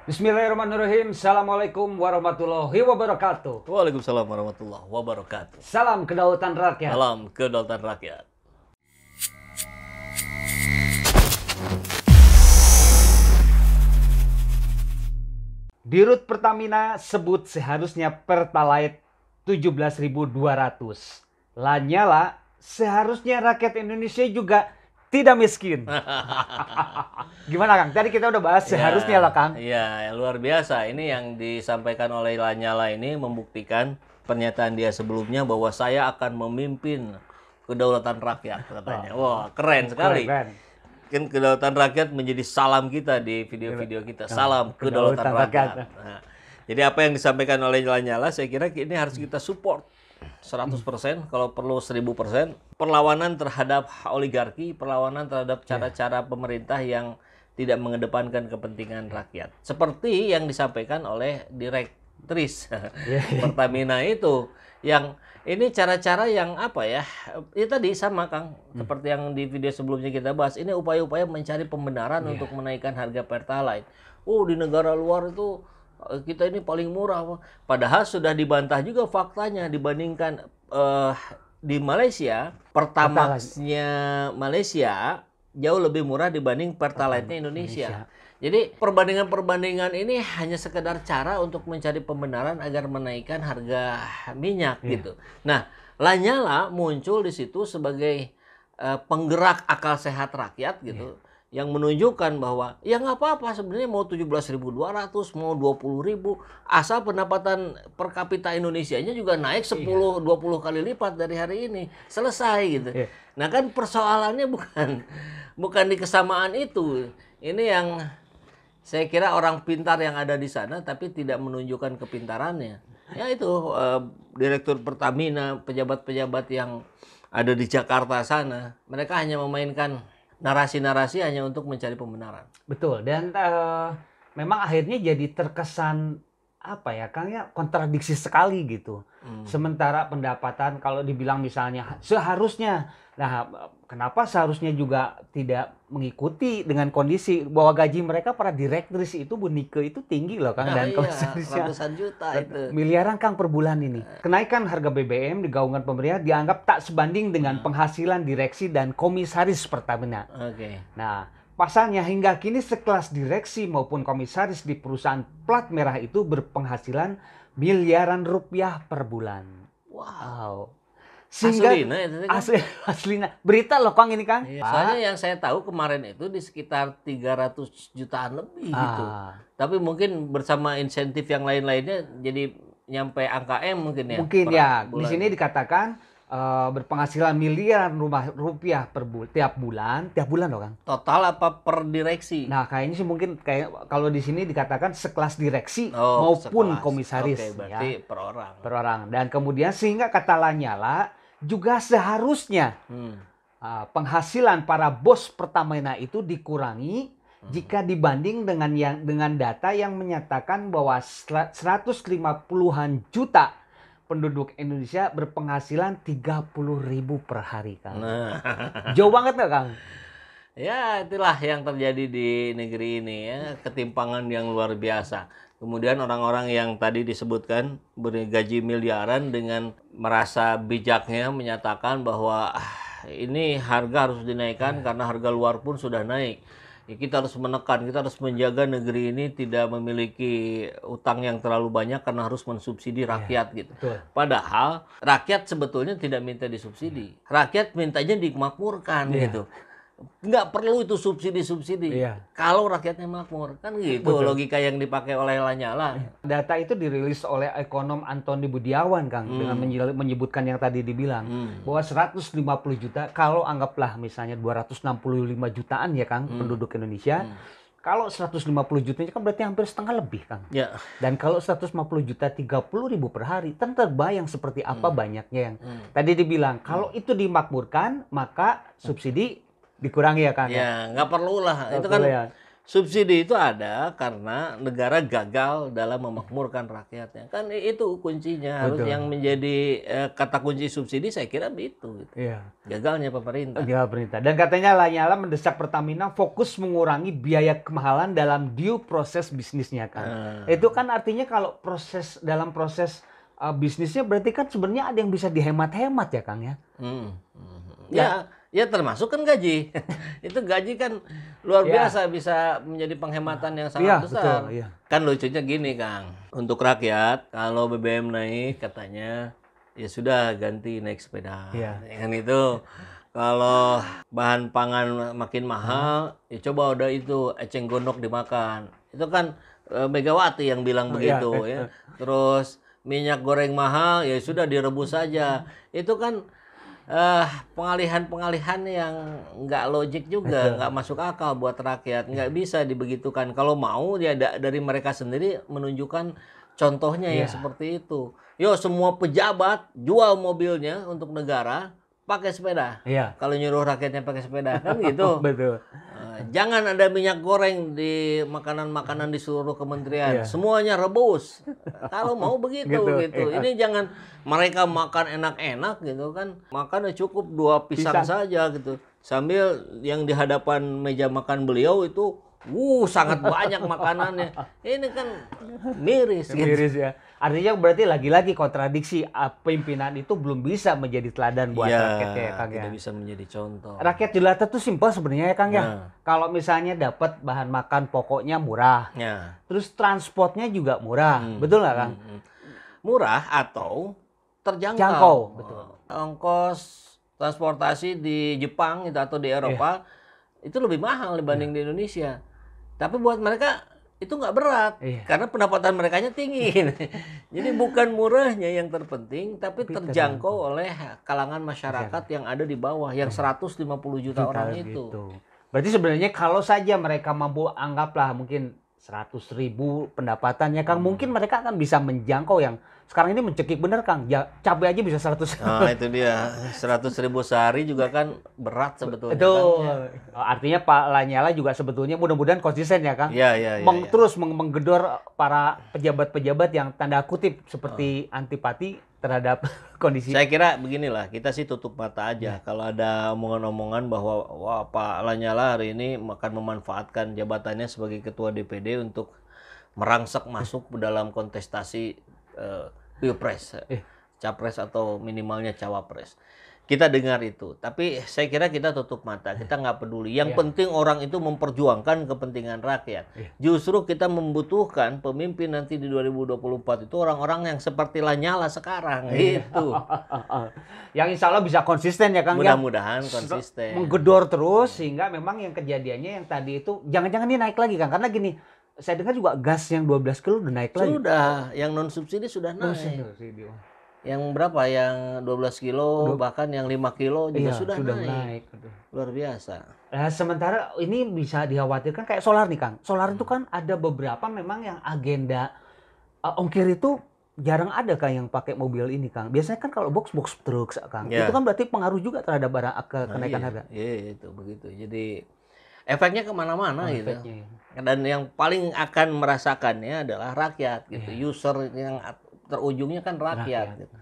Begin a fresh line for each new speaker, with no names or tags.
Bismillahirrahmanirrahim. Assalamualaikum warahmatullahi wabarakatuh.
Waalaikumsalam warahmatullahi wabarakatuh.
Salam kedaulatan rakyat.
Salam kedaulatan rakyat.
Dirut Pertamina sebut seharusnya Pertalite 17.200. Lanyala seharusnya rakyat Indonesia juga tidak miskin. Gimana Kang? Tadi kita udah bahas seharusnya lah Kang.
Iya, luar biasa. Ini yang disampaikan oleh Lanyala ini membuktikan pernyataan dia sebelumnya bahwa saya akan memimpin kedaulatan rakyat katanya. Wah, keren sekali.
Keren.
Kan kedaulatan rakyat menjadi salam kita di video-video kita. Salam kedaulatan rakyat. Nah, jadi apa yang disampaikan oleh Lanyala saya kira ini harus kita support 100%, kalau perlu 1000%. Perlawanan terhadap oligarki, perlawanan terhadap cara-cara pemerintah yang tidak mengedepankan kepentingan rakyat. Seperti yang disampaikan oleh direktris Pertamina itu, yang ini cara-cara yang apa ya? Ya tadi sama Kang, seperti yang di video sebelumnya kita bahas, ini upaya-upaya mencari pembenaran untuk menaikkan harga Pertalite. Di negara luar itu kita ini paling murah, padahal sudah dibantah juga faktanya dibandingkan di Malaysia, Pertamax-nya Malaysia jauh lebih murah dibanding Pertalite-nya Indonesia. Jadi perbandingan-perbandingan ini hanya sekedar cara untuk mencari pembenaran agar menaikkan harga minyak gitu. Nah, Lanyala muncul di situ sebagai penggerak akal sehat rakyat gitu. Yang menunjukkan bahwa ya nggak apa-apa sebenarnya mau 17.200, mau 20.000, asal pendapatan per kapita Indonesianya juga naik 10-20 kali lipat dari hari ini. Selesai gitu. Nah kan persoalannya bukan di kesamaan itu. Ini yang saya kira orang pintar yang ada di sana tapi tidak menunjukkan kepintarannya. Ya itu Direktur Pertamina, pejabat-pejabat yang ada di Jakarta sana, mereka hanya memainkan narasi-narasi hanya untuk mencari pembenaran.
Betul, dan memang akhirnya jadi terkesan apa ya Kang ya, kontradiksi sekali gitu. Sementara pendapatan kalau dibilang misalnya seharusnya, nah kenapa seharusnya juga tidak mengikuti dengan kondisi bahwa gaji mereka para direktris itu Bu Nike itu tinggi loh Kang, dan
ratusan juta itu.
Miliaran Kang per bulan ini. Kenaikan harga BBM digaungkan pemerintah dianggap tak sebanding dengan penghasilan direksi dan komisaris Pertamina. Nah, pasalnya hingga kini sekelas direksi maupun komisaris di perusahaan plat merah itu berpenghasilan miliaran rupiah per bulan. Wow. Sehingga aslinya berita loh Kang ini Kang.
Soalnya yang saya tahu kemarin itu di sekitar 300 jutaan lebih gitu. Tapi mungkin bersama insentif yang lain-lainnya jadi nyampe angka M mungkin ya.
Mungkin ya. Di sini dikatakan berpenghasilan miliaran rupiah tiap bulan loh Kang.
Total apa per direksi?
Nah, kayaknya sih mungkin kayak kalau di sini dikatakan sekelas direksi maupun komisaris.
Berarti per orang.
Per orang. Dan kemudian sehingga kata Lanyala juga seharusnya penghasilan para bos Pertamina itu dikurangi jika dibanding dengan data yang menyatakan bahwa 150-an juta penduduk Indonesia berpenghasilan 30.000 per hari Kang. Jauh banget nggak Kang?
Ya itulah yang terjadi di negeri ini ya, ketimpangan yang luar biasa. Kemudian orang-orang yang tadi disebutkan bergaji miliaran dengan merasa bijaknya menyatakan bahwa ini harga harus dinaikkan karena harga luar pun sudah naik. Ya, kita harus menekan, kita harus menjaga negeri ini tidak memiliki utang yang terlalu banyak karena harus mensubsidi rakyat gitu. Padahal rakyat sebetulnya tidak minta disubsidi. Rakyat mintanya dimakmurkan gitu. Nggak perlu itu subsidi-subsidi. Kalau rakyatnya makmur. Kan gitu logika yang dipakai oleh Lanyala.
Data itu dirilis oleh ekonom Antoni Budiawan Kang dengan menyebutkan yang tadi dibilang bahwa 150 juta kalau anggaplah misalnya 265 jutaan ya Kang penduduk Indonesia. Kalau 150 jutanya kan berarti hampir setengah lebih Kang. Dan kalau 150 juta 30.000 per hari, terbayang seperti apa banyaknya yang tadi dibilang. Kalau itu dimakmurkan maka subsidi dikurangi ya Kang.
Ya nggak perlu lah. Itu kan subsidi itu ada karena negara gagal dalam memakmurkan rakyatnya. Kan itu kuncinya. Harus yang menjadi kata kunci subsidi saya kira itu. Gitu.
Iya.
Gagalnya pemerintah.
Gagal pemerintah. Dan katanya Lanyala mendesak Pertamina fokus mengurangi biaya kemahalan dalam due proses bisnisnya, Kang. Itu kan artinya kalau dalam proses bisnisnya berarti kan sebenarnya ada yang bisa dihemat-hemat ya, Kang ya?
Ya termasuk kan gaji. Itu gaji kan luar biasa bisa menjadi penghematan yang sangat besar.
Betul,
Kan lucunya gini, Kang. Untuk rakyat kalau BBM naik katanya ya sudah ganti naik sepeda. Kan itu kalau bahan pangan makin mahal ya coba udah itu eceng gondok dimakan. Itu kan Megawati yang bilang begitu ya. Terus minyak goreng mahal ya sudah direbus saja. Itu kan pengalihan yang nggak logik juga, nggak masuk akal buat rakyat, nggak bisa dibegitukan. Kalau mau ya dari mereka sendiri menunjukkan contohnya yang seperti itu. Yo semua pejabat jual mobilnya untuk negara pakai sepeda. Kalau nyuruh rakyatnya pakai sepeda kan gitu.
Betul.
Jangan ada minyak goreng di makanan-makanan di seluruh kementerian. Semuanya rebus. Kalau mau begitu gitu. Ini jangan mereka makan enak-enak gitu kan. Makan cukup 2 pisang saja gitu. Sambil yang di hadapan meja makan beliau itu sangat banyak makanannya. Ini kan miris gitu.
Miris ya. Artinya berarti lagi-lagi kontradiksi, pimpinan itu belum bisa menjadi teladan buat rakyatnya ya, Kang ya.
Tidak bisa menjadi contoh.
Rakyat jelata tuh simpel sebenarnya ya, Kang ya. Kalau misalnya dapat bahan makan pokoknya murah. Terus transportnya juga murah. Betul nggak, Kang?
Murah atau
terjangkau. Betul.
Ongkos transportasi di Jepang itu atau di Eropa itu lebih mahal dibanding di Indonesia. Tapi buat mereka itu nggak berat karena pendapatan mereka tinggi. Jadi bukan murahnya yang terpenting, tapi terjangkau oleh kalangan masyarakat yang ada di bawah, yang 150 juta orang itu.
Berarti sebenarnya kalau saja mereka mampu, anggaplah mungkin 100.000 pendapatannya, Kang, mungkin mereka akan bisa menjangkau yang sekarang ini mencekik bener, Kang. Cabai aja bisa 100.
Nah, itu dia. 100.000 sehari juga kan berat sebetulnya.
Betul.
Kan?
Artinya Pak Lanyala juga sebetulnya mudah-mudahan konsisten ya, Kang. Terus menggedor para pejabat-pejabat yang tanda kutip seperti antipati terhadap kondisi.
Saya kira beginilah, kita sih tutup mata aja. Kalau ada omongan-omongan bahwa Pak Lanyala hari ini akan memanfaatkan jabatannya sebagai ketua DPD untuk merangsek masuk dalam kontestasi pilpres, capres atau minimalnya cawapres. Kita dengar itu, tapi saya kira kita tutup mata, kita nggak peduli. Yang penting orang itu memperjuangkan kepentingan rakyat. Justru kita membutuhkan pemimpin nanti di 2024 itu orang-orang yang seperti Lanyala sekarang, gitu.
Yang insya Allah bisa konsisten ya, Kang.
Mudah-mudahan konsisten.
Menggedor terus sehingga memang yang kejadiannya yang tadi itu jangan-jangan ini naik lagi, Kang. Karena gini, saya dengar juga gas yang 12 kilo udah naik lagi.
Sudah, yang non subsidi sudah naik. Yang berapa? Yang 12 kilo, bahkan yang 5 kilo juga sudah naik. Luar biasa.
Sementara ini bisa dikhawatirkan kayak solar nih, Kang. Solar itu kan ada beberapa memang yang agenda ongkir itu jarang ada, Kang, yang pakai mobil ini, Kang. Biasanya kan kalau box truk, Kang. Itu kan berarti pengaruh juga terhadap kenaikan harga.
Iya, itu begitu. Jadi efeknya kemana-mana gitu. Dan yang paling akan merasakannya adalah rakyat gitu. User yang terujungnya kan rakyat. Gitu.